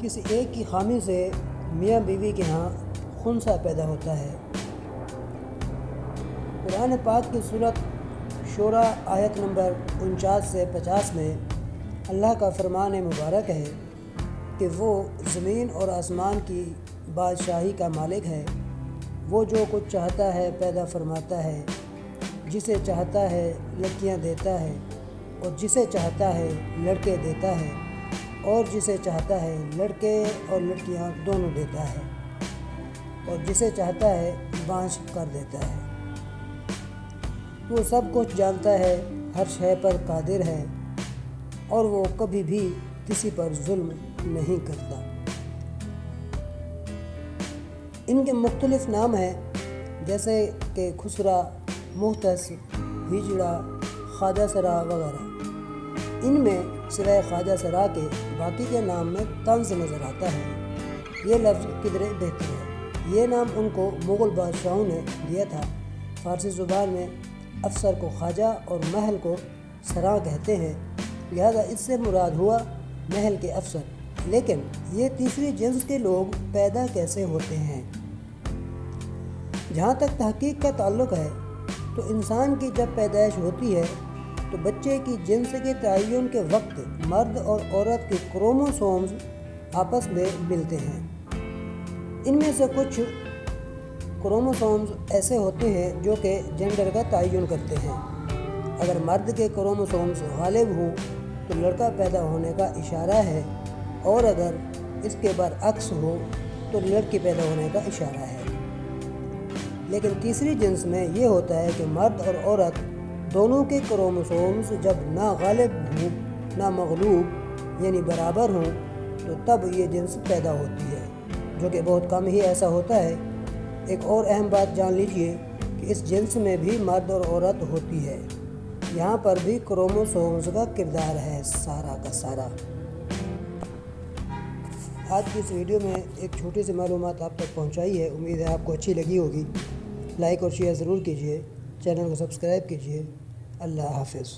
کسی ایک کی خامی سے میاں بیوی کے ہاں خنثی پیدا ہوتا ہے۔ قرآن پاک کی سورۃ شورى آیت نمبر 49 سے 50 میں اللہ کا فرمان مبارک ہے کہ وہ زمین اور آسمان کی بادشاہی کا مالک ہے۔ وہ جو کچھ چاہتا ہے پیدا فرماتا ہے، جسے چاہتا ہے لڑکیاں دیتا ہے اور جسے چاہتا ہے لڑکے دیتا ہے، اور جسے چاہتا ہے لڑکے اور لڑکیاں دونوں دیتا ہے، اور جسے چاہتا ہے بانجھ کر دیتا ہے۔ وہ سب کچھ جانتا ہے، ہر شے پر قادر ہے، اور وہ کبھی بھی کسی پر ظلم نہیں کرتا۔ ان کے مختلف نام ہیں جیسے کہ خسرا، مختص، ہجڑا، خواجہ سرا وغیرہ۔ ان میں سوائے خواجہ سرا کے باقی کے نام میں طنز نظر آتا ہے۔ یہ لفظ قدرے بہتر ہے۔ یہ نام ان کو مغل بادشاہوں نے دیا تھا۔ فارسی زبان میں افسر کو خواجہ اور محل کو سراں کہتے ہیں، لہذا اس سے مراد ہوا محل کے افسر۔ لیکن یہ تیسری جنس کے لوگ پیدا کیسے ہوتے ہیں؟ جہاں تک تحقیق کا تعلق ہے تو انسان کی جب پیدائش ہوتی ہے تو بچے کی جنس کے تعین کے وقت مرد اور عورت کے کروموسومز آپس میں ملتے ہیں۔ ان میں سے کچھ کروموسومز ایسے ہوتے ہیں جو کہ جینڈر کا تعین کرتے ہیں۔ اگر مرد کے کروموسومز غالب ہوں تو لڑکا پیدا ہونے کا اشارہ ہے، اور اگر اس کے برعکس ہو تو لڑکی پیدا ہونے کا اشارہ ہے۔ لیکن تیسری جنس میں یہ ہوتا ہے کہ مرد اور عورت دونوں کے کروموسومز جب نہ غالب ہوں نہ مغلوب یعنی برابر ہوں تو تب یہ جنس پیدا ہوتی ہے، جو کہ بہت کم ہی ایسا ہوتا ہے۔ ایک اور اہم بات جان لیجئے کہ اس جنس میں بھی مرد اور عورت ہوتی ہے۔ یہاں پر بھی کروموسومز کا کردار ہے سارا کا سارا۔ آج کی اس ویڈیو میں ایک چھوٹی سی معلومات آپ تک پہنچائی ہے، امید ہے آپ کو اچھی لگی ہوگی۔ لائک اور شیئر ضرور کیجئے، چینل کو سبسکرائب کیجئے۔ اللہ حافظ۔